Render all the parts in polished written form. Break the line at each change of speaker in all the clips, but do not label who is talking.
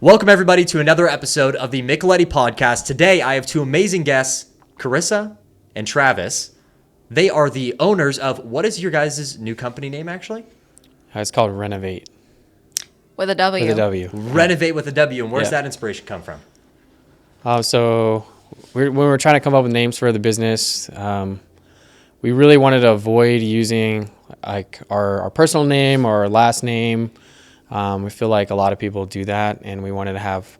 Welcome everybody to another episode of the Micheletti Podcast. Today I have two amazing guests, Korissa and Travis. They are the owners of, what is your guys' new company name actually?
It's called Wrenovate.
With a W.
With a W.
Wrenovate with a W. And where does that inspiration come from?
So when we were trying to come up with names for the business, we really wanted to avoid using like our personal name or our last name. We feel like a lot of people do that, and we wanted to have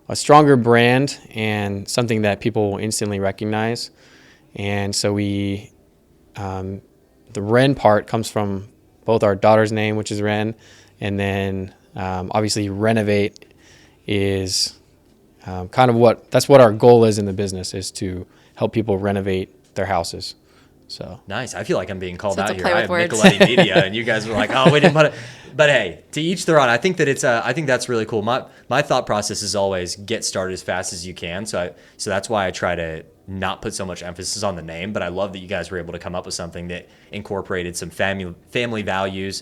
a stronger brand and something that people will instantly recognize. And so the Ren part comes from both our daughter's name, which is Ren, and then obviously Renovate is kind of that's what our goal is in the business, is to help people renovate their houses. So
nice. I feel like I'm being called
So
out
it's a
here.
play
I
with
have
words.
Micheletti Media, and you guys were like, "Oh, we didn't put it." But hey, to each their own. I think that I think that's really cool. My thought process is always get started as fast as you can. So that's why I try to not put so much emphasis on the name. But I love that you guys were able to come up with something that incorporated some family values.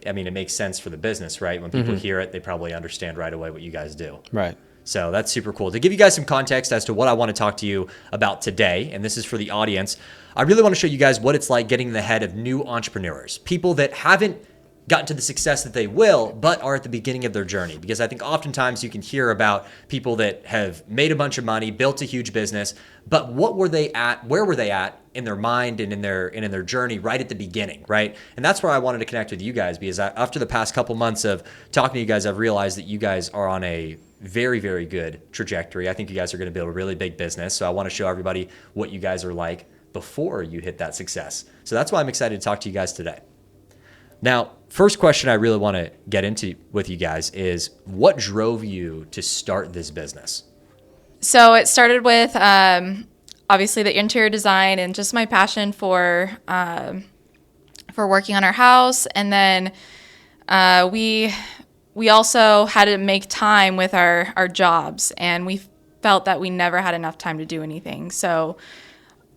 I mean, it makes sense for the business, right? When people hear it, they probably understand right away what you guys do.
right.
So that's super cool. To give you guys some context as to what I want to talk to you about today, and this is for the audience, I really want to show you guys what it's like getting in the head of new entrepreneurs, people that haven't gotten to the success that they will, but are at the beginning of their journey. Because I think oftentimes you can hear about people that have made a bunch of money, built a huge business, but what were they at? Where were they at in their mind and in their journey right at the beginning, right? And that's where I wanted to connect with you guys, because after the past couple months of talking to you guys, I've realized that you guys are on a very, very good trajectory. I think you guys are going to build a really big business. So I want to show everybody what you guys are like before you hit that success. So that's why I'm excited to talk to you guys today. Now, first question I really want to get into with you guys is, what drove you to start this business?
So it started with obviously the interior design and just my passion for working on our house. And then we also had to make time with our jobs, and we felt that we never had enough time to do anything. So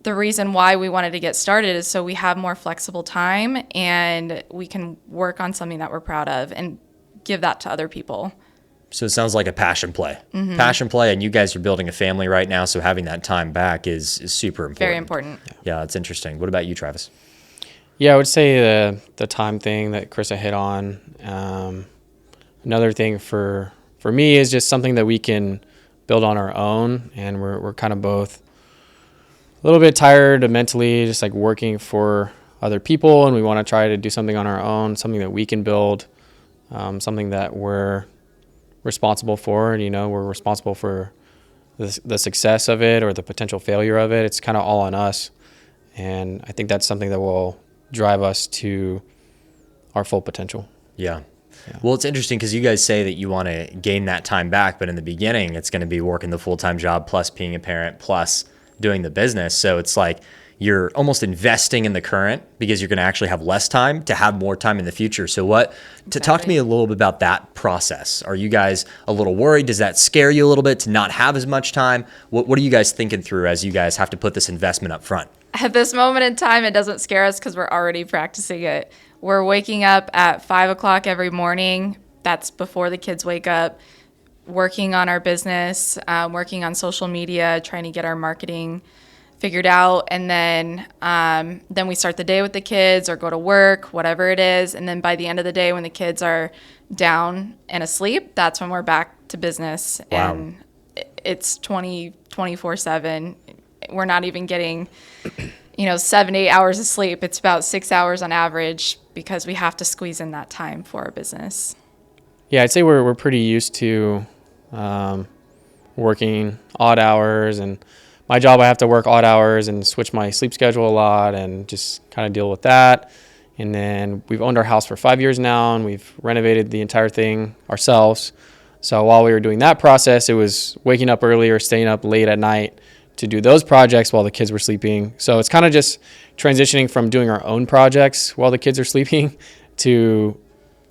the reason why we wanted to get started is so we have more flexible time and we can work on something that we're proud of and give that to other people.
So it sounds like a passion play. Passion play, and you guys are building a family right now, so having that time back is super important.
Very important.
Yeah, that's interesting. What about you, Travis?
Yeah, I would say the time thing that Krista hit on. Another thing for me is just something that we can build on our own, and we're kind of both a little bit tired mentally, just like working for other people, and we want to try to do something on our own, something that we can build, something that we're responsible for, and we're responsible for the success of it or the potential failure of it. It's kind of all on us, and I think that's something that will drive us to our full potential.
Yeah. Well, it's interesting because you guys say that you want to gain that time back, but in the beginning, it's going to be working the full-time job plus being a parent plus doing the business. So it's like you're almost investing in the current because you're going to actually have less time to have more time in the future. So talk to me a little bit about that process. Are you guys a little worried? Does that scare you a little bit to not have as much time? What are you guys thinking through as you guys have to put this investment up front?
At this moment in time, it doesn't scare us because we're already practicing it. We're waking up at 5 o'clock every morning. That's before the kids wake up, working on our business, working on social media, trying to get our marketing figured out. And then we start the day with the kids or go to work, whatever it is. And then by the end of the day, when the kids are down and asleep, that's when we're back to business.
Wow.
And it's 24/7. We're not even getting 7 to 8 hours of sleep. It's about 6 hours on average because we have to squeeze in that time for our business.
Yeah, I'd say we're pretty used to working odd hours, and my job, I have to work odd hours and switch my sleep schedule a lot and just kind of deal with that. And then we've owned our house for 5 years now, and we've renovated the entire thing ourselves. So while we were doing that process, it was waking up early or staying up late at night to do those projects while the kids were sleeping. So it's kind of just transitioning from doing our own projects while the kids are sleeping to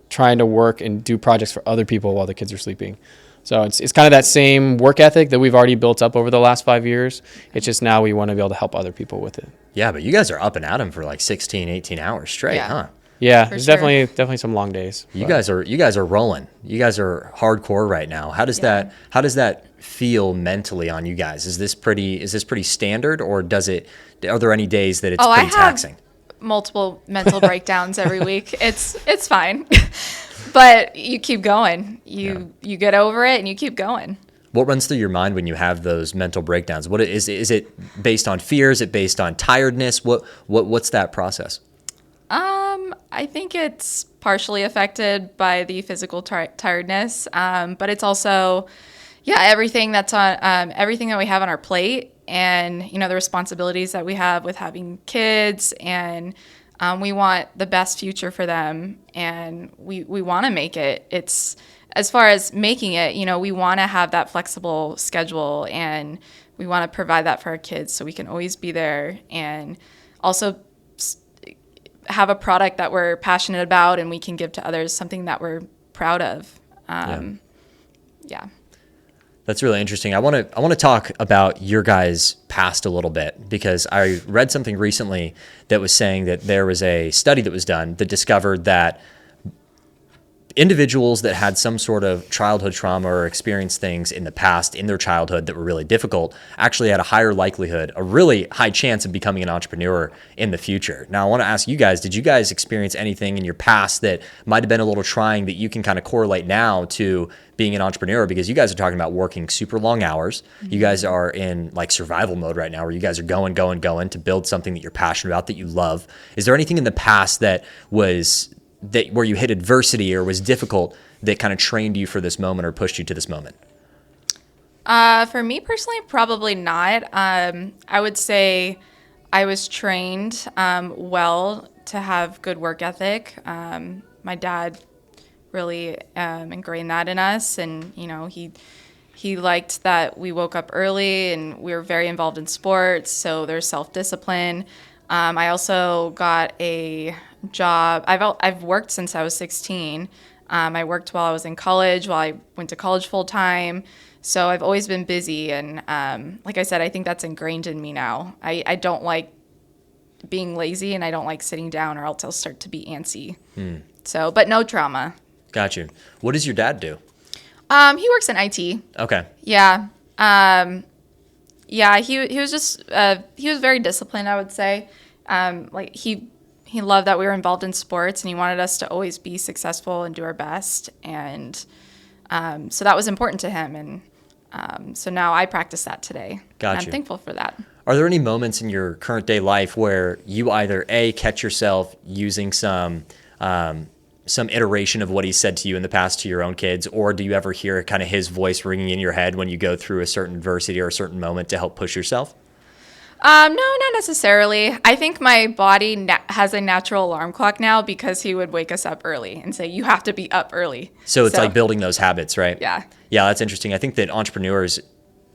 trying to work and do projects for other people while the kids are sleeping. So it's kind of that same work ethic that we've already built up over the last 5 years. It's just now we want to be able to help other people with it.
Yeah, but you guys are up and at 'em for like 16, 18 hours straight, huh?
Yeah,
for
there's
sure.
definitely some long days.
You guys are rolling. You guys are hardcore right now. How does that feel mentally on you guys? Is this pretty standard, or are there any days that it's
I
pretty
have
taxing?
multiple mental breakdowns every week. It's fine. But you keep going. You get over it and you keep going.
What runs through your mind when you have those mental breakdowns? What is it based on fear? Is it based on tiredness? What's that process?
I think it's partially affected by the physical tiredness, but it's also, everything that's on everything that we have on our plate, and the responsibilities that we have with having kids, and we want the best future for them, and we want to make it. It's as far as making it, we want to have that flexible schedule, and we want to provide that for our kids so we can always be there, and also have a product that we're passionate about and we can give to others, something that we're proud of. Yeah.
That's really interesting. I want to talk about your guys' past a little bit, because I read something recently that was saying that there was a study that was done that discovered that individuals that had some sort of childhood trauma or experienced things in the past in their childhood that were really difficult actually had a higher likelihood, a really high chance of becoming an entrepreneur in the future. Now, I want to ask you guys, did you guys experience anything in your past that might have been a little trying that you can kind of correlate now to being an entrepreneur? Because you guys are talking about working super long hours. You guys are in like survival mode right now, where you guys are going to build something that you're passionate about, that you love. Is there anything in the past that where you hit adversity or was difficult that kind of trained you for this moment or pushed you to this moment?
For me personally, probably not. I would say I was trained well to have good work ethic. My dad really ingrained that in us, and he liked that we woke up early and we were very involved in sports, so there's self-discipline. I also got a job. I've worked since I was 16. I worked while I was in college, while I went to college full time. So I've always been busy, and like I said, I think that's ingrained in me now. I don't like being lazy, and I don't like sitting down, or else I'll start to be antsy. So, but no trauma.
Got you. What does your dad do?
He works in IT.
Okay.
Yeah. He was just he was very disciplined, I would say. Like he loved that we were involved in sports, and he wanted us to always be successful and do our best, and so that was important to him, and so now I practice that today.
Got
and
you.
I'm thankful for that.
Are there any moments in your current day life where you either catch yourself using some iteration of what he said to you in the past to your own kids, or do you ever hear kind of his voice ringing in your head when you go through a certain adversity or a certain moment to help push yourself?
No, not necessarily. I think my body has a natural alarm clock now, because he would wake us up early and say, you have to be up early.
So it's like building those habits, right?
Yeah.
Yeah, that's interesting. I think that entrepreneurs,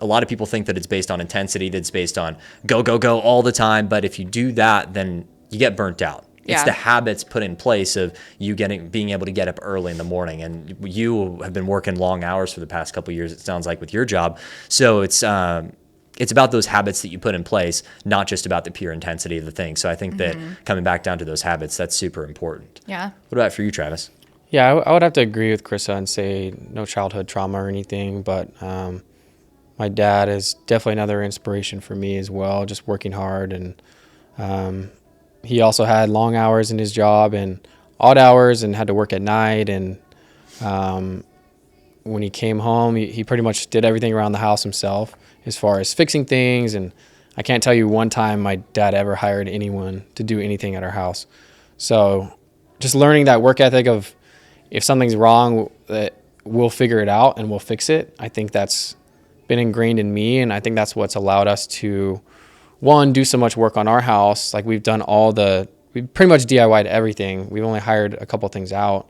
a lot of people think that it's based on intensity, that it's based on go, go, go all the time. But if you do that, then you get burnt out. It's the habits put in place of you being able to get up early in the morning. And you have been working long hours for the past couple of years, it sounds like, with your job. So it's about those habits that you put in place, not just about the pure intensity of the thing. So I think that coming back down to those habits, that's super important.
Yeah.
What about for you, Travis?
Yeah, I would have to agree with Korissa and say no childhood trauma or anything, but my dad is definitely another inspiration for me as well, just working hard. And he also had long hours in his job and odd hours and had to work at night. And when he came home, he pretty much did everything around the house himself as far as fixing things. And I can't tell you one time my dad ever hired anyone to do anything at our house. So just learning that work ethic of, if something's wrong, that we'll figure it out and we'll fix it. I think that's been ingrained in me, and I think that's what's allowed us to, one, do so much work on our house. Like we've done we pretty much DIY'd everything. We've only hired a couple things out,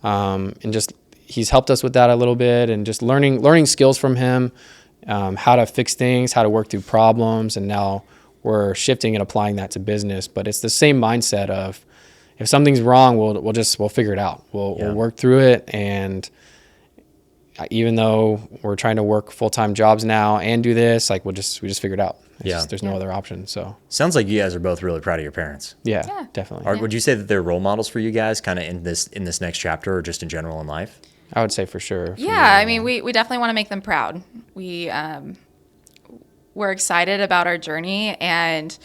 and just he's helped us with that a little bit, and just learning skills from him, how to fix things, how to work through problems, and now we're shifting and applying that to business. But it's the same mindset of, if something's wrong, we'll figure it out. We'll work through it. And even though we're trying to work full-time jobs now and do this, like we just figure it out. There's no other option. So
Sounds like you guys are both really proud of your parents.
yeah. Definitely.
Would you say that they're role models for you guys kind of in this next chapter or just in general in life?
I would say for sure.
Yeah, I mean, we definitely want to make them proud. We're excited about our journey, and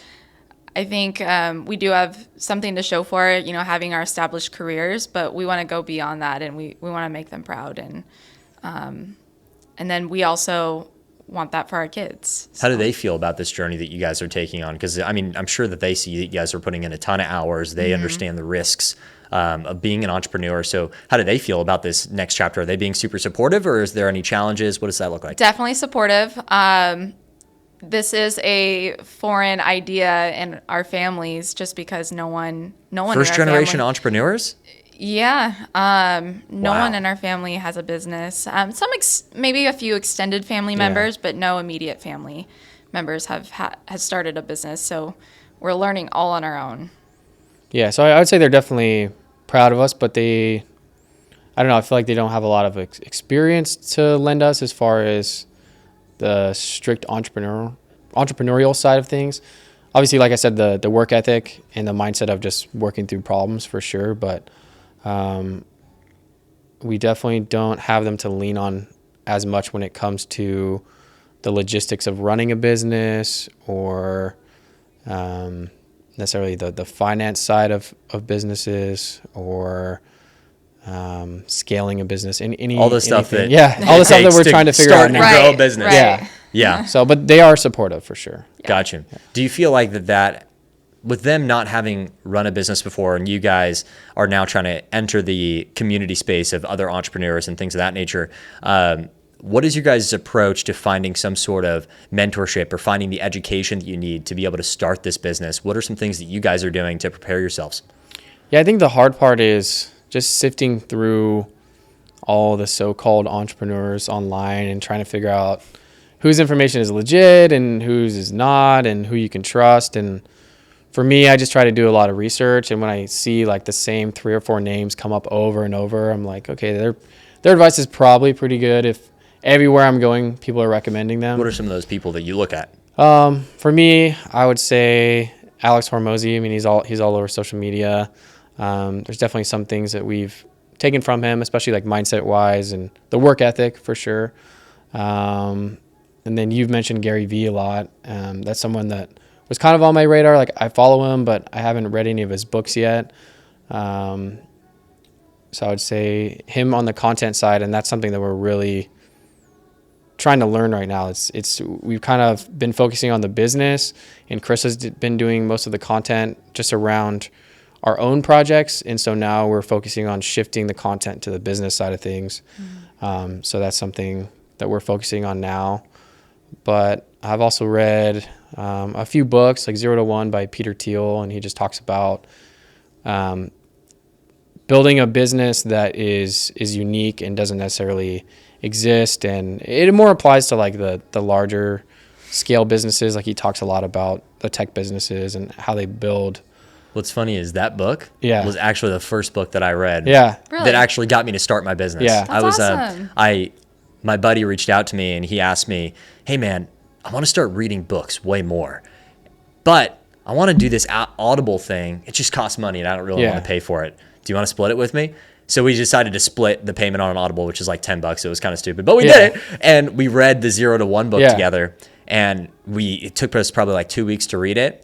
I think we do have something to show for it, having our established careers, but we want to go beyond that, and we want to make them proud. And then we also want that for our kids.
How do they feel about this journey that you guys are taking on? Because, I mean, I'm sure that they see that you guys are putting in a ton of hours. They understand the risks of being an entrepreneur. So how do they feel about this next chapter? Are they being super supportive, or is there any challenges? What does that look like?
Definitely supportive. This is a foreign idea in our families just because no one
First
in our
generation
family,
entrepreneurs?
Yeah. No
Wow.
one in our family has a business. Maybe a few extended family members, but no immediate family members has started a business. So we're learning all on our own.
Yeah, so I would say they're definitely proud of us, but I don't know, I feel like they don't have a lot of experience to lend us as far as the strict entrepreneurial side of things. Obviously, like I said, the work ethic and the mindset of just working through problems for sure, but we definitely don't have them to lean on as much when it comes to the logistics of running a business or necessarily the finance side of businesses or scaling a business.
All the stuff
anything.
that
all the stuff that we're trying to figure out
start
now.
and grow a
Right,
business.
right.
Yeah.
So, but they are supportive for sure.
Gotcha. Do you feel like that with them not having run a business before and you guys are now trying to enter the community space of other entrepreneurs and things of that nature, what is your guys' approach to finding some sort of mentorship or finding the education that you need to be able to start this business? What are some things that you guys are doing to prepare yourselves?
Yeah, I think the hard part is just sifting through all the so-called entrepreneurs online and trying to figure out whose information is legit and whose is not and who you can trust. And for me, I just try to do a lot of research. And when I see like the same 3 or 4 names come up over and over, I'm like, okay, their advice is probably pretty good if everywhere I'm going, people are recommending them.
What are some of those people that you look at?
For me, I would say Alex Hormozy. I mean, he's all over social media. There's definitely some things that we've taken from him, especially like mindset wise and the work ethic for sure. And then you've mentioned Gary Vee a lot. That's someone that was kind of on my radar. Like I follow him, but I haven't read any of his books yet. So I would say him on the content side, and that's something that we're really trying to learn right now. We've kind of been focusing on the business, and Chris has been doing most of the content just around our own projects, and so now we're focusing on shifting the content to the business side of things. So that's something that we're focusing on now. But I've also read a few books like 0 to 1 by Peter Thiel, and he just talks about building a business that is unique and doesn't necessarily exist, and it more applies to like the larger scale businesses. Like he talks a lot about the tech businesses and how they build.
What's funny is that book
Yeah.
was actually the first book that I read
Yeah.
Really?
that actually got me to start my business.
Yeah.
That's
I was
awesome.
my buddy reached out to me and he asked me, "Hey man, I want to start reading books way more, but I want to do this Audible thing. It just costs money and I don't really want to pay for it. Do you want to split it with me?" So we decided to split the payment on an Audible, which is like $10. It was kind of stupid, but we did it. And we read the 0 to 1 book together, and it took us probably like 2 weeks to read it.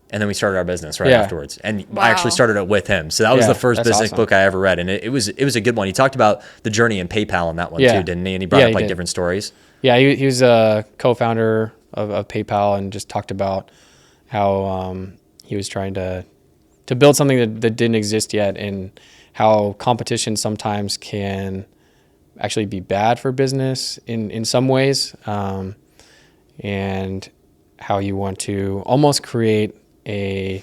And then we started our business right afterwards. And I actually started it with him. So that was the first
that's
business
awesome.
book I ever read. And it was a good one. He talked about the journey in PayPal in that one too, didn't he? And he brought up like different stories.
Yeah, he was a co-founder of PayPal and just talked about how he was trying to build something that didn't exist yet, and how competition sometimes can actually be bad for business in some ways, and how you want to almost create a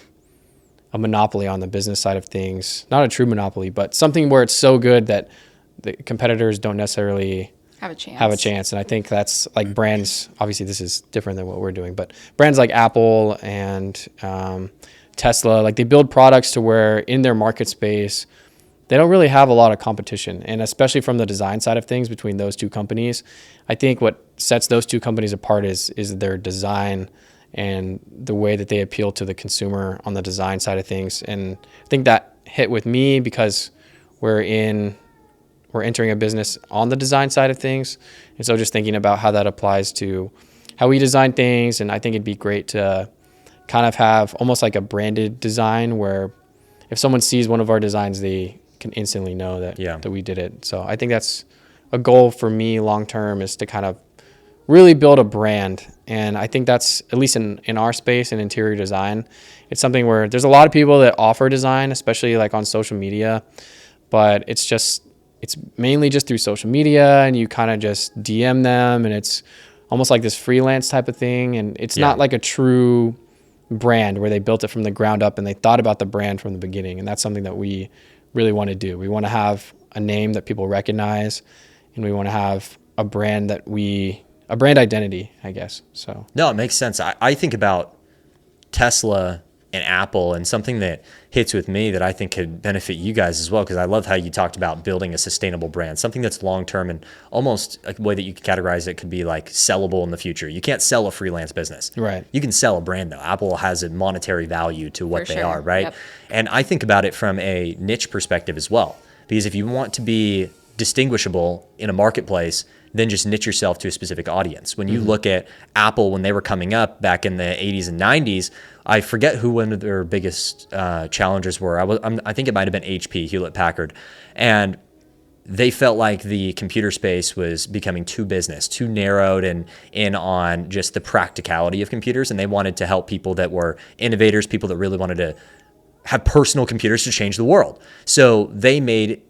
monopoly on the business side of things. Not a true monopoly, but something where it's so good that the competitors don't necessarily have a chance. And I think that's like brands, obviously this is different than what we're doing, but brands like Apple and Tesla, like they build products to where in their market space, they don't really have a lot of competition. And especially from the design side of things between those two companies, I think what sets those two companies apart is their design and the way that they appeal to the consumer on the design side of things. And I think that hit with me because we're entering a business on the design side of things. And so just thinking about how that applies to how we design things. And I think it'd be great to kind of have almost like a branded design where if someone sees one of our designs, they can instantly know that we did it. So I think that's a goal for me long-term, is to kind of really build a brand. And I think that's, at least in our space in interior design, it's something where there's a lot of people that offer design, especially like on social media, but it's mainly just through social media, and you kind of just DM them, and it's almost like this freelance type of thing. And it's not like a true brand where they built it from the ground up and they thought about the brand from the beginning. And that's something that we really want to do. We want to have a name that people recognize, and we want to have a brand a brand identity, I guess. So
no, it makes sense. I think about Tesla and Apple, and something that hits with me that I think could benefit you guys as well, because I love how you talked about building a sustainable brand, something that's long-term, and almost a way that you could categorize it could be like sellable in the future. You can't sell a freelance business.
Right.
You can sell a brand though. Apple has a monetary value to what
For
they
sure.
are, right?
Yep.
And I think about it from a niche perspective as well, because if you want to be distinguishable in a marketplace, then just niche yourself to a specific audience. When you look at Apple, when they were coming up back in the 80s and 90s, I forget who one of their biggest challengers were. I think it might have been HP, Hewlett Packard. And they felt like the computer space was becoming too business, too narrowed and in on just the practicality of computers. And they wanted to help people that were innovators, people that really wanted to have personal computers to change the world. So they made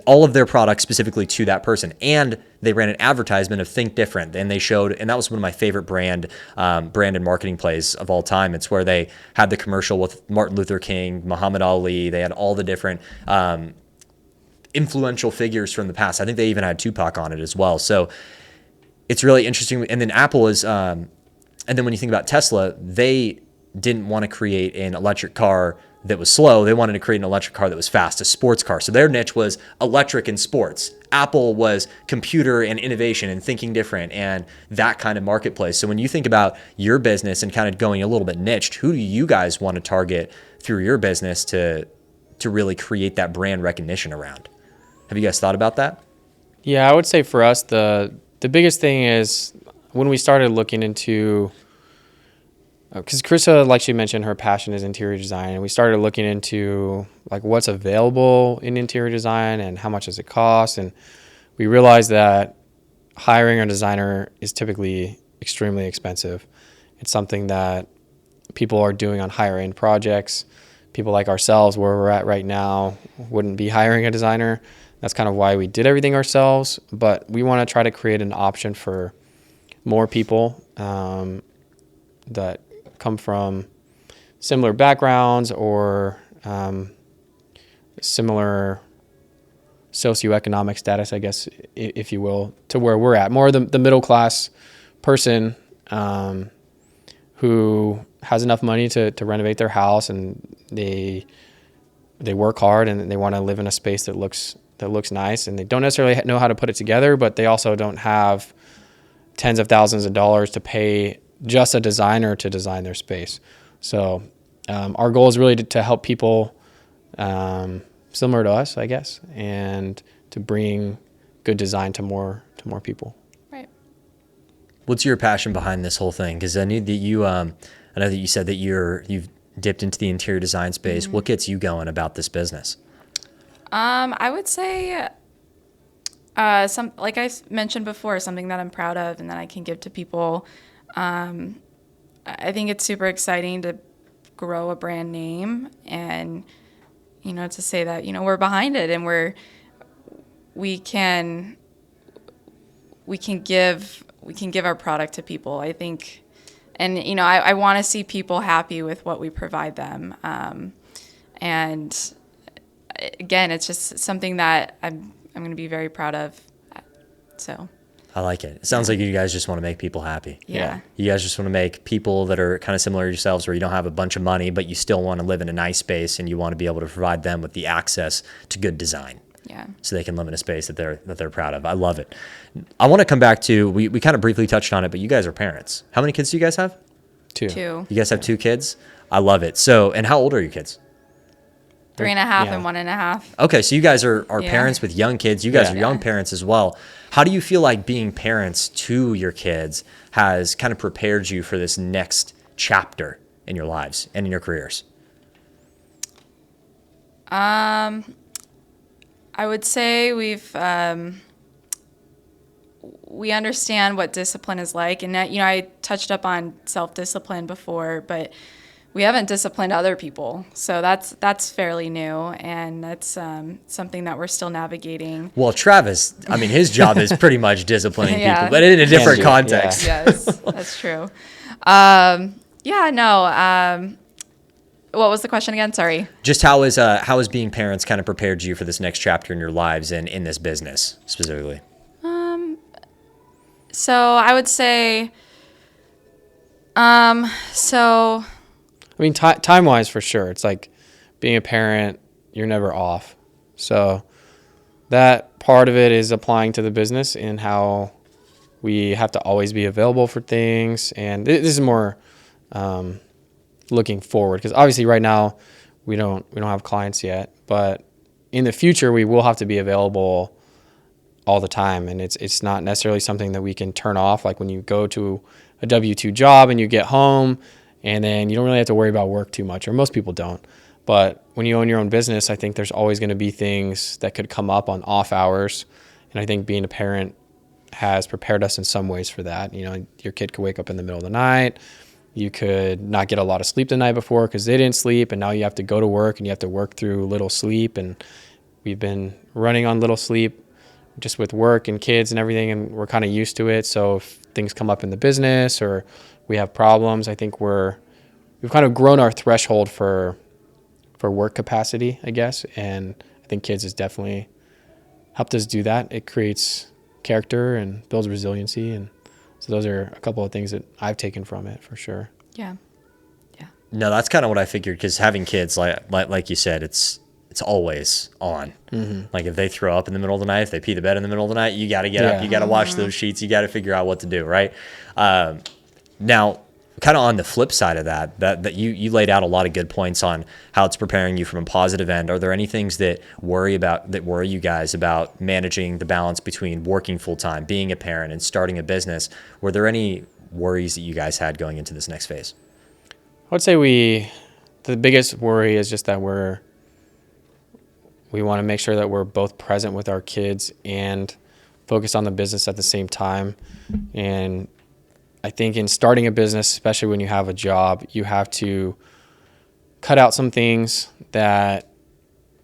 all of their products specifically to that person, and they ran an advertisement of think different, and they showed, and that was one of my favorite brand and marketing plays of all time. It's where they had the commercial with Martin Luther King, Muhammad Ali. They had all the different influential figures from the past. I think they even had Tupac on it as well. So it's really interesting. And then Apple is and then when you think about Tesla, they didn't want to create an electric car that was slow. They wanted to create an electric car that was fast, a sports car. So their niche was electric and sports. Apple was computer and innovation and thinking different and that kind of marketplace. So when you think about your business and kind of going a little bit niched, who do you guys want to target through your business to really create that brand recognition around? Have you guys thought about that?
yeah, I would say for us, the biggest thing is when we started looking into, because Korissa, like she mentioned, her passion is interior design, and we started looking into like what's available in interior design and how much does it cost, and we realized that hiring a designer is typically extremely expensive. It's something that people are doing on higher end projects. People like ourselves, where we're at right now, wouldn't be hiring a designer. That's kind of why we did everything ourselves, but we want to try to create an option for more people that come from similar backgrounds or similar socioeconomic status, I guess, if you will, to where we're at. More the middle class person who has enough money to renovate their house, and they work hard and they want to live in a space that looks nice, and they don't necessarily know how to put it together, but they also don't have tens of thousands of dollars to pay just a designer to design their space. So our goal is really to help people similar to us, I guess, and to bring good design to more people.
Right.
What's your passion behind this whole thing? Because I know that you said that you've dipped into the interior design space. What gets you going about this business?
I would say like I mentioned before, something that I'm proud of and that I can give to people. I think it's super exciting to grow a brand name and, to say that, we're behind it and we can give our product to people, I think. And, I want to see people happy with what we provide them. And again, it's just something that I'm going to be very proud of. So
I like it. It sounds like you guys just want to make people happy.
Yeah.
You guys just want to make people that are kind of similar to yourselves, where you don't have a bunch of money, but you still want to live in a nice space and you want to be able to provide them with the access to good design.
Yeah.
So they can live in a space that they're proud of. I love it. I want to come back to, we kind of briefly touched on it, but you guys are parents. How many kids do you guys have?
2.
2.
You guys have 2 kids? I love it. So, and how old are your kids?
3.5
Yeah.
and 1.5.
Okay, so you guys are
Yeah.
parents with young kids. You guys
Yeah.
are young parents as well. How do you feel like being parents to your kids has kind of prepared you for this next chapter in your lives and in your careers?
I would say we understand what discipline is like, and that, I touched up on self-discipline before, but we haven't disciplined other people, so that's fairly new, and that's something that we're still navigating.
Well, Travis, I mean, his job is pretty much disciplining
Yeah.
people, but in a different
do,
context.
Yes, that's true. What was the question again? Sorry.
Just how is being parents kind of prepared you for this next chapter in your lives and in this business specifically?
So I would say,
I mean, time-wise, for sure. It's like being a parent, you're never off. So that part of it is applying to the business and how we have to always be available for things. And this is more looking forward, because obviously right now we don't have clients yet, but in the future we will have to be available all the time, and it's not necessarily something that we can turn off. Like when you go to a W-2 job and you get home, and then you don't really have to worry about work too much, or most people don't. But when you own your own business, I think there's always going to be things that could come up on off hours, and I think being a parent has prepared us in some ways for that. Your kid could wake up in the middle of the night. You could not get a lot of sleep the night before because they didn't sleep, and now you have to go to work and you have to work through little sleep. And we've been running on little sleep just with work and kids and everything, and we're kind of used to it. So if things come up in the business or we have problems, I think we've kind of grown our threshold for work capacity, I guess. And I think kids has definitely helped us do that. It creates character and builds resiliency, and so those are a couple of things that I've taken from it for sure.
yeah.
No, that's kind of what I figured, because having kids, like you said, it's always on. Mm-hmm. Like if they throw up in the middle of the night, if they pee the bed in the middle of the night, you got to get up, you got to wash those sheets, you got to figure out what to do, right? Now, kind of on the flip side of that you laid out a lot of good points on how it's preparing you from a positive end. Are there any things that worry you guys about managing the balance between working full time, being a parent, and starting a business? Were there any worries that you guys had going into this next phase?
I would say the biggest worry is just that we want to make sure that we're both present with our kids and focus on the business at the same time. And I think in starting a business, especially when you have a job, you have to cut out some things that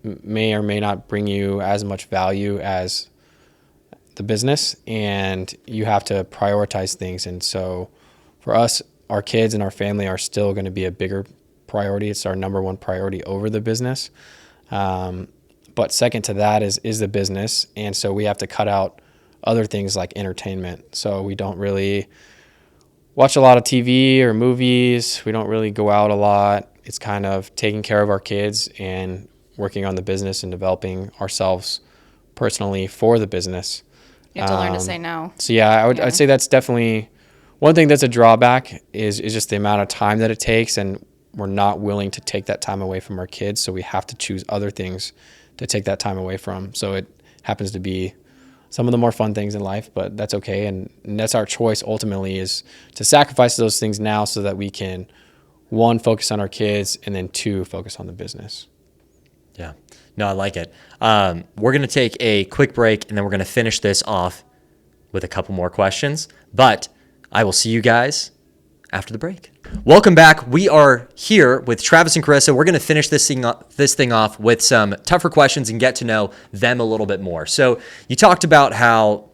may or may not bring you as much value as the business, and you have to prioritize things. And so for us, our kids and our family are still going to be a bigger priority. It's our number one priority over the business. But second to that is the business. And so we have to cut out other things like entertainment. So we don't really watch a lot of TV or movies. We don't really go out a lot. It's kind of taking care of our kids and working on the business and developing ourselves personally for the business.
You have to learn to say no.
So yeah, I'd say that's definitely one thing that's a drawback is just the amount of time that it takes, and we're not willing to take that time away from our kids. So we have to choose other things to take that time away from. So it happens to be some of the more fun things in life, but that's okay. And that's our choice ultimately, is to sacrifice those things now so that we can, 1, focus on our kids, and then 2, focus on the business.
Yeah. No, I like it. We're going to take a quick break, and then we're going to finish this off with a couple more questions, but I will see you guys after the break. Welcome back. We are here with Travis and Korissa. We're going to finish this thing off with some tougher questions and get to know them a little bit more. So you talked about how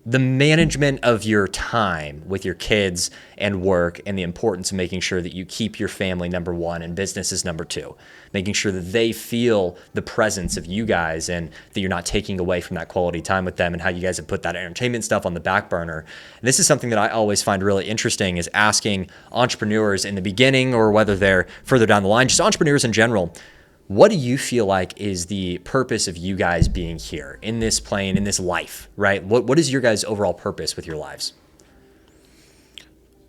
the management of your time with your kids and work, and the importance of making sure that you keep your family number 1 and business is number 2, making sure that they feel the presence of you guys and that you're not taking away from that quality time with them, and how you guys have put that entertainment stuff on the back burner. And this is something that I always find really interesting, is asking entrepreneurs in the beginning, or whether they're further down the line, just entrepreneurs in general, What do you feel like is the purpose of you guys being here in this plane, in this life, right? What is your guys' overall purpose with your lives?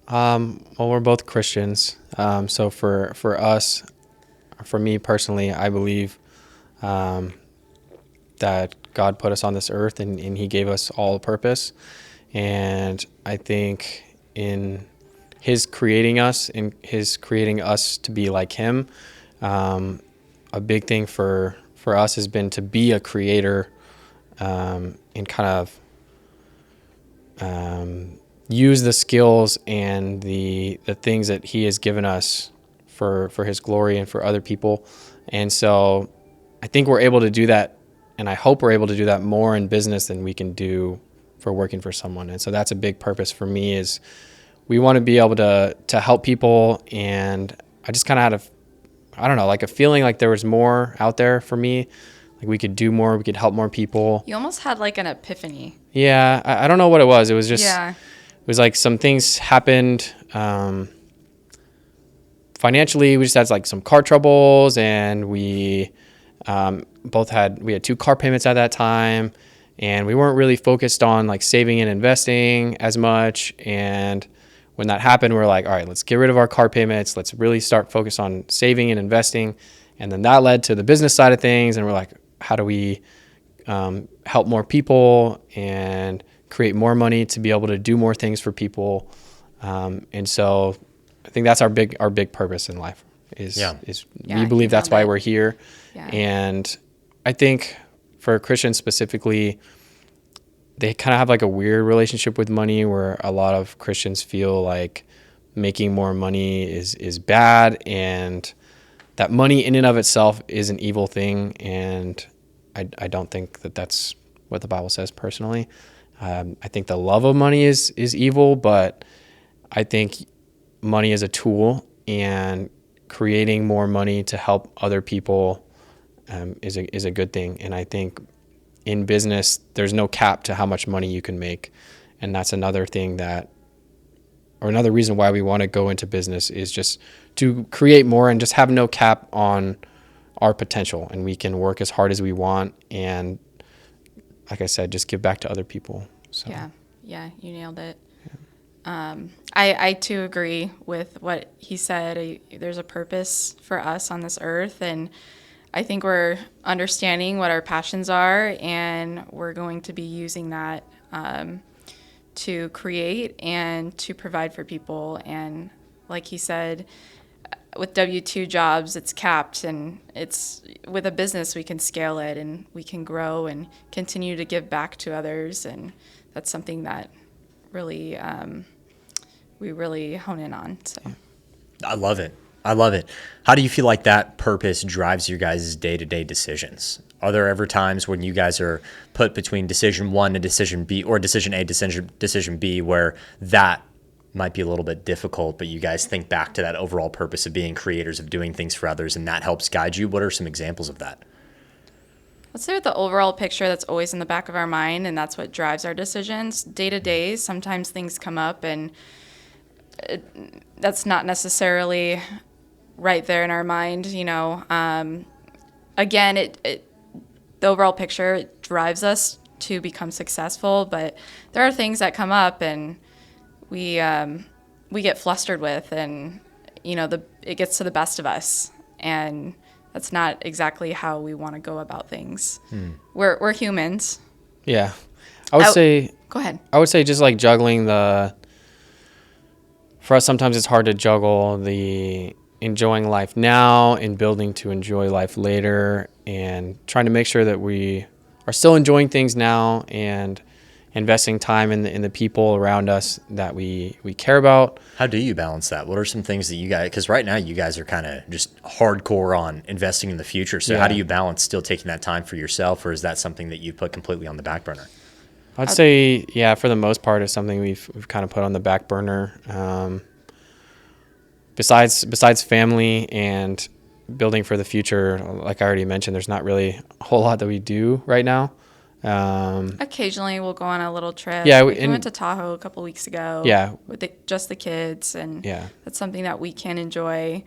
Well, we're both Christians. So for us, for me personally, I believe that God put us on this earth and he gave us all a purpose. And I think in his creating us and his creating us to be like him, a big thing for us has been to be a creator and kind of use the skills and the things that he has given us for his glory and for other people. And so I think we're able to do that, and I hope we're able to do that more in business than we can do for working for someone. And so that's a big purpose for me, is we want to be able to help people. And I just kind of had like a feeling like there was more out there for me. Like we could do more, we could help more people.
You almost had like an epiphany.
Yeah, I don't know what it was. It was just,
Yeah.
It was like some things happened. Financially, we just had like some car troubles, and we had 2 car payments at that time, and we weren't really focused on like saving and investing as much. And when that happened, we're like, all right, let's get rid of our car payments. Let's really start focus on saving and investing. And then that led to the business side of things. And we're like, how do we help more people and create more money to be able to do more things for people? And so I think that's our big purpose in life is we believe that's why we're here. Yeah. And I think for Christians specifically, they kind of have like a weird relationship with money, where a lot of Christians feel like making more money is bad, and that money in and of itself is an evil thing. And I don't think that that's what the Bible says personally. I think the love of money is evil, but I think money is a tool, and creating more money to help other people is a good thing. And I think in business, there's no cap to how much money you can make. And that's another thing another reason why we want to go into business, is just to create more and just have no cap on our potential. And we can work as hard as we want. And like I said, just give back to other people. So.
Yeah, you nailed it. Yeah. I too agree with what he said. There's a purpose for us on this earth, and I think we're understanding what our passions are, and we're going to be using that to create and to provide for people. And like he said, with W-2 jobs, it's capped, and it's with a business we can scale it, and we can grow and continue to give back to others. And that's something that really we really hone in on. So
I love it. How do you feel like that purpose drives your guys' day-to-day decisions? Are there ever times when you guys are put between decision one and decision B, or decision A, decision B, where that might be a little bit difficult, but you guys think back to that overall purpose of being creators, of doing things for others, and that helps guide you? What are some examples of that?
Let's say with the overall picture that's always in the back of our mind, and that's what drives our decisions. Day to day, sometimes things come up, and that's not necessarily right there in our mind, Again, the overall picture drives us to become successful, but there are things that come up, and we get flustered with, and it gets to the best of us, and that's not exactly how we want to go about things. We're humans.
Yeah, I would say.
Go ahead.
I would say just like juggling for us, sometimes it's hard to juggle the enjoying life now and building to enjoy life later, and trying to make sure that we are still enjoying things now and investing time in the people around us that we care about.
How do you balance that? What are some things that you guys, because right now you guys are kind of just hardcore on investing in the future. So how do you balance still taking that time for yourself, or is that something that you put completely on the back burner?
I'd say, for the most part, it's something we've kind of put on the back burner. Besides family and building for the future, like I already mentioned, there's not really a whole lot that we do right now.
Occasionally we'll go on a little trip.
Yeah,
we went to Tahoe a couple weeks ago.
Yeah,
with just the kids, and that's something that we can enjoy.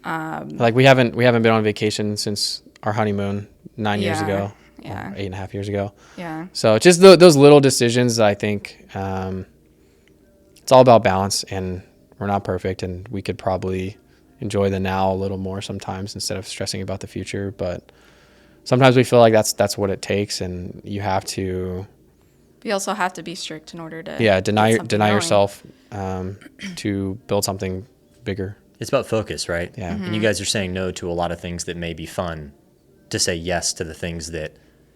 Like we haven't been on vacation since our honeymoon 9 years
Yeah.
ago,
Yeah.
or 8.5 years ago.
Yeah.
So just those little decisions, I think it's all about balance, and we're not perfect, and we could probably enjoy the now a little more sometimes instead of stressing about the future. But sometimes we feel like that's what it takes, and you have to,
You also have to be strict in order to
deny
get something going.
yourself to build something bigger.
It's about focus, right?
Yeah.
And you guys are saying no to a lot of things that may be fun to say yes to the things that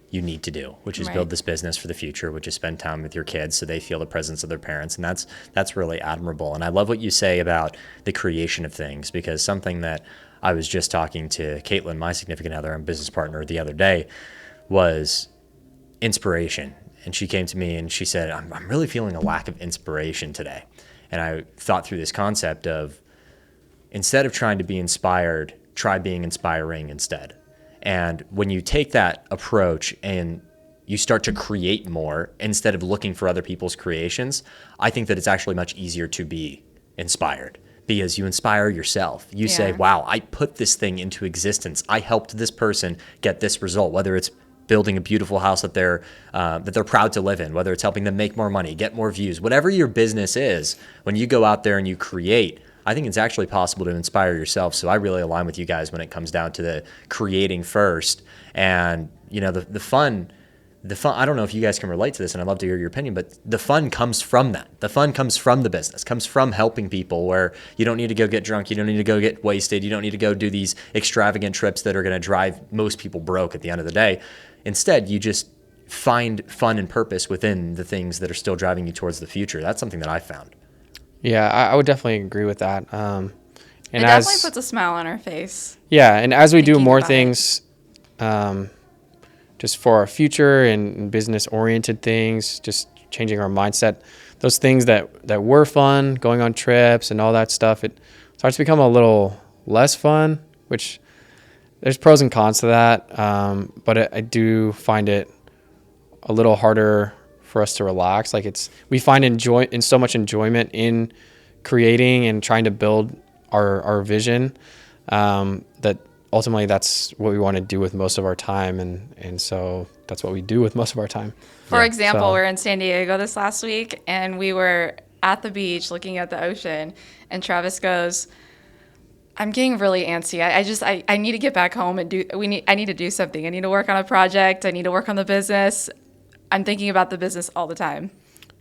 you need to do, which is
Right.
build this business for the future, which is spend time with your kids so they feel the presence of their parents. And that's really admirable. And I love what you say about the creation of things, because something that I was just talking to Caitlin, my significant other and business partner, the other day was inspiration. And she came to me and she said, I'm really feeling a lack of inspiration today. And I thought through this concept of, instead of trying to be inspired, try being inspiring instead. And when you take that approach and you start to create more instead of looking for other people's creations, I think that it's actually much easier to be inspired, because you inspire yourself. You say,
Yeah.
wow, I put this thing into existence. I helped this person get this result, whether it's building a beautiful house that they're proud to live in, whether it's helping them make more money, get more views, whatever your business is. When you go out there and you create, I think it's actually possible to inspire yourself. So I really align with you guys when it comes down to the creating first. And the fun, I don't know if you guys can relate to this, and I'd love to hear your opinion, but the fun comes from that. The fun comes from the business, comes from helping people, where you don't need to go get drunk, you don't need to go get wasted, you don't need to go do these extravagant trips that are going to drive most people broke at the end of the day. Instead, you just find fun and purpose within the things that are still driving you towards the future. That's something that I found.
Yeah, I would definitely agree with that. And
It definitely puts a smile on our face.
Yeah, and as we do
thinking
more
about
things, just for our future and business-oriented things, just changing our mindset, those things that were fun, going on trips and all that stuff, it starts to become a little less fun, which there's pros and cons to that. But I do find it a little harder for us to relax. Like we find so much enjoyment in creating and trying to build our vision, that ultimately that's what we want to do with most of our time. And so that's what we do with most of our time.
For example, we're in San Diego this last week, and we were at the beach looking at the ocean, and Travis goes, I'm getting really antsy. I need to get back home and I need to do something. I need to work on a project. I need to work on the business. I'm thinking about the business all the time.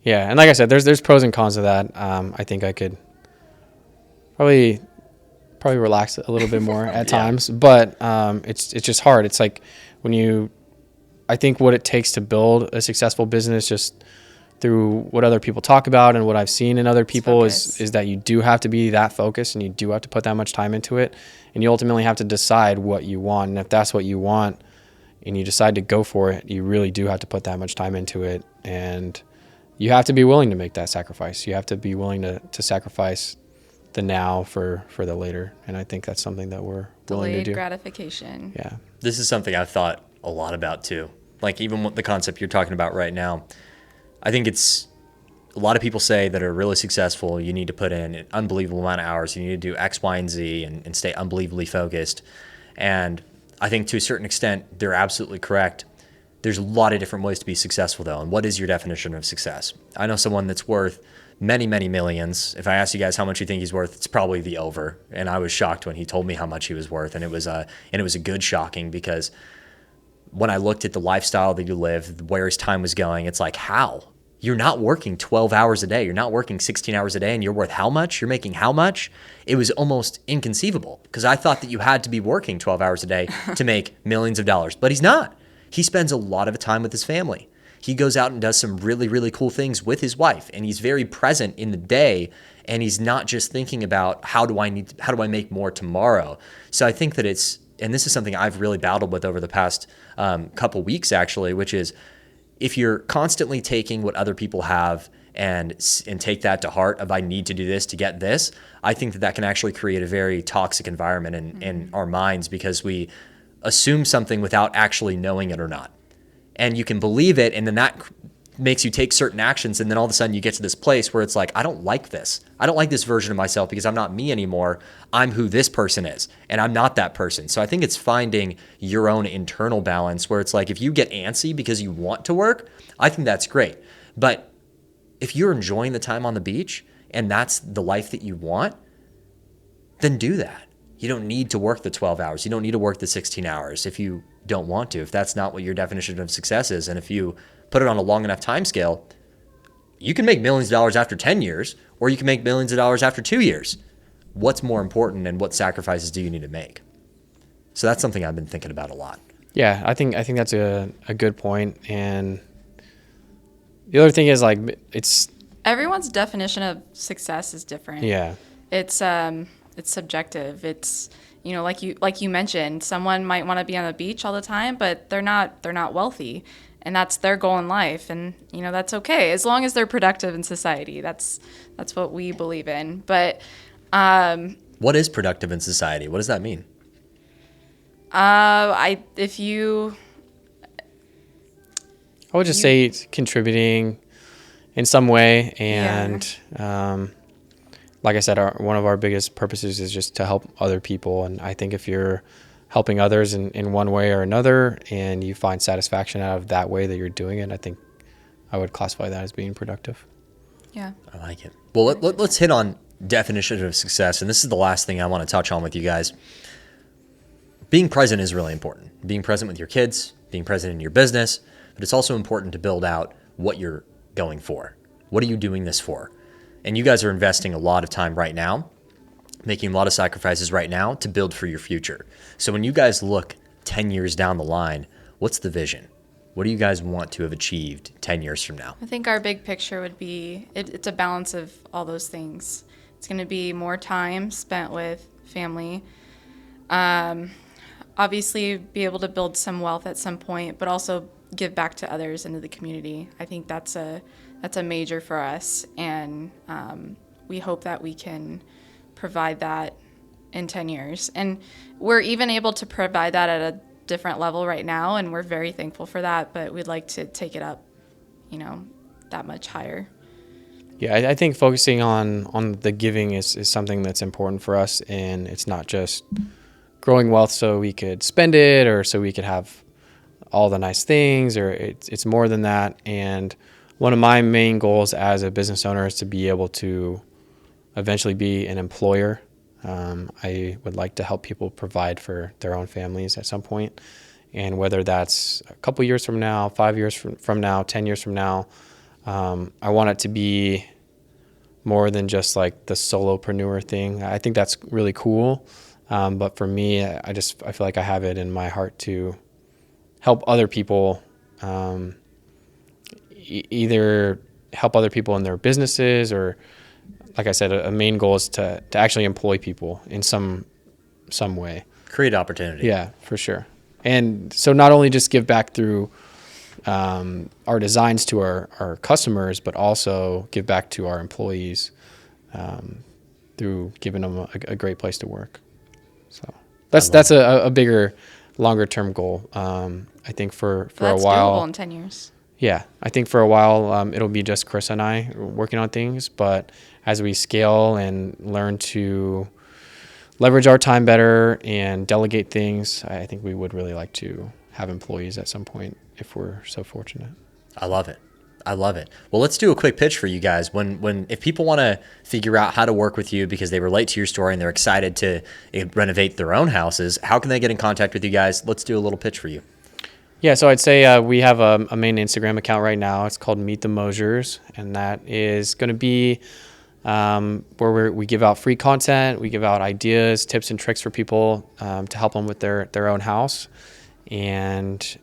Yeah, and like I said, there's pros and cons to that. I think I could probably relax a little bit more at times, but it's just hard. It's like I think what it takes to build a successful business, just through what other people talk about and what I've seen in other people, is that you do have to be that focused, and you do have to put that much time into it, and you ultimately have to decide what you want. And if that's what you want and you decide to go for it, you really do have to put that much time into it, and you have to be willing to make that sacrifice. You have to be willing to sacrifice the now for the later, and I think that's something that we're willing to do.
Delayed gratification.
Yeah.
This is something I've thought a lot about too. Like even what the concept you're talking about right now, I think it's a lot of people say that are really successful, you need to put in an unbelievable amount of hours. You need to do X, Y, and Z and stay unbelievably focused. And I think to a certain extent, they're absolutely correct. There's a lot of different ways to be successful though. And what is your definition of success? I know someone that's worth many, many millions. If I ask you guys how much you think he's worth, it's probably the over. And I was shocked when he told me how much he was worth. And it was a good shocking, because when I looked at the lifestyle that you live, where his time was going, it's like, how? You're not working 12 hours a day. You're not working 16 hours a day, and you're worth how much? You're making how much? It was almost inconceivable, because I thought that you had to be working 12 hours a day to make millions of dollars. But he's not. He spends a lot of time with his family. He goes out and does some really, really cool things with his wife, and he's very present in the day, and he's not just thinking about how do I make more tomorrow. So I think that and this is something I've really battled with over the past couple weeks actually, which is, if you're constantly taking what other people have and take that to heart of I need to do this to get this, I think that can actually create a very toxic environment in our minds, because we assume something without actually knowing it or not. And you can believe it, and then that makes you take certain actions, and then all of a sudden you get to this place where it's like, I don't like this. I don't like this version of myself because I'm not me anymore. I'm who this person is, and I'm not that person. So I think it's finding your own internal balance where it's like, if you get antsy because you want to work, I think that's great. But if you're enjoying the time on the beach and that's the life that you want, then do that. You don't need to work the 12 hours. You don't need to work the 16 hours if you don't want to, if that's not what your definition of success is. And if you put it on a long enough time scale, you can make millions of dollars after 10 years, or you can make millions of dollars after 2 years. What's more important, and what sacrifices do you need to make? So that's something I've been thinking about a lot.
Yeah, I think that's a good point. And the other thing is, like, it's
Everyone's definition of success is different.
yeah.
It's subjective. It's, you know, like you mentioned, someone might want to be on the beach all the time, but they're not wealthy, and that's their goal in life, and you know, that's okay as long as they're productive in society. That's what we believe in. But
What is productive in society? What does that mean?
I would just say it's contributing in some way, and like I said, one of our biggest purposes is just to help other people. And I think if you're helping others in one way or another, and you find satisfaction out of that way that you're doing it, I think I would classify that as being productive.
Yeah.
I like it. Well, let's hit on definition of success. And this is the last thing I want to touch on with you guys. Being present is really important. Being present with your kids, being present in your business, but it's also important to build out what you're going for. What are you doing this for? And you guys are investing a lot of time right now, making a lot of sacrifices right now to build for your future. So when you guys look 10 years down the line, what's the vision? What do you guys want to have achieved 10 years from now?
I think our big picture would be it's a balance of all those things. It's going to be more time spent with family. Obviously, be able to build some wealth at some point, but also give back to others into the community. I think that's a major for us, and we hope that we can provide that in 10 years. And we're even able to provide that at a different level right now, and we're very thankful for that, but we'd like to take it up, you know, that much higher.
Yeah, I think focusing on the giving is something that's important for us, and it's not just growing wealth so we could spend it or so we could have all the nice things, or it's more than that. And one of my main goals as a business owner is to be able to eventually be an employer. I would like to help people provide for their own families at some point. And whether that's a couple years from now, 5 years from now, 10 years from now, I want it to be more than just like the solopreneur thing. I think that's really cool. But for me, I feel like I have it in my heart to help other people, either help other people in their businesses, or like I said, a main goal is to actually employ people in some way.
Create opportunity.
Yeah, for sure. And so not only just give back through our designs to our customers, but also give back to our employees through giving them a great place to work. So that's a bigger, longer term goal. I think for a while. That's
doable in 10 years.
Yeah, I think for a while it'll be just Chris and I working on things, but as we scale and learn to leverage our time better and delegate things, I think we would really like to have employees at some point if we're so fortunate.
I love it. I love it. Well, let's do a quick pitch for you guys. If people want to figure out how to work with you because they relate to your story and they're excited to renovate their own houses, how can they get in contact with you guys? Let's do a little pitch for you.
Yeah, so I'd say we have a main Instagram account right now. It's called Meet the Mosers, and that is going to be where we give out free content. We give out ideas, tips, and tricks for people to help them with their own house. And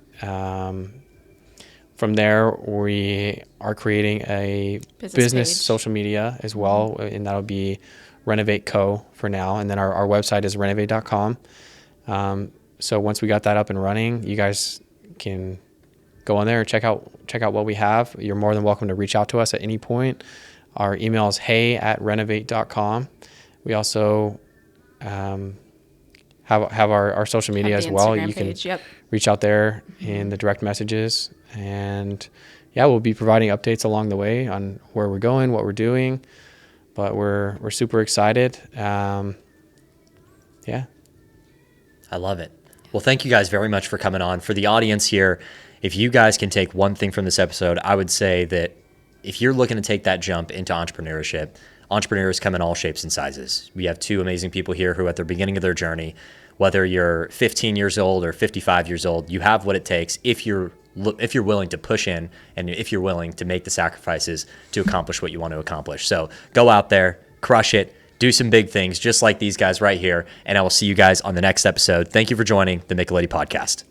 from there, we are creating a business social media as well, and that'll be Wrenovate Co. for now. And then our website is Wrenovate.com. So once we got that up and running, you guys can go on there and check out what we have. You're more than welcome to reach out to us at any point. Our email is hey@renovate.com. We also have our social media as well. You can reach out there in the direct messages, and yeah, we'll be providing updates along the way on where we're going, what we're doing. But we're super excited. Yeah.
I love it. Well, thank you guys very much for coming on. For the audience here, if you guys can take one thing from this episode, I would say that if you're looking to take that jump into entrepreneurship, entrepreneurs come in all shapes and sizes. We have two amazing people here who are at the beginning of their journey. Whether you're 15 years old or 55 years old, you have what it takes if you're willing to push in and if you're willing to make the sacrifices to accomplish what you want to accomplish. So go out there, crush it, do some big things just like these guys right here. And I will see you guys on the next episode. Thank you for joining the Make a Lady podcast.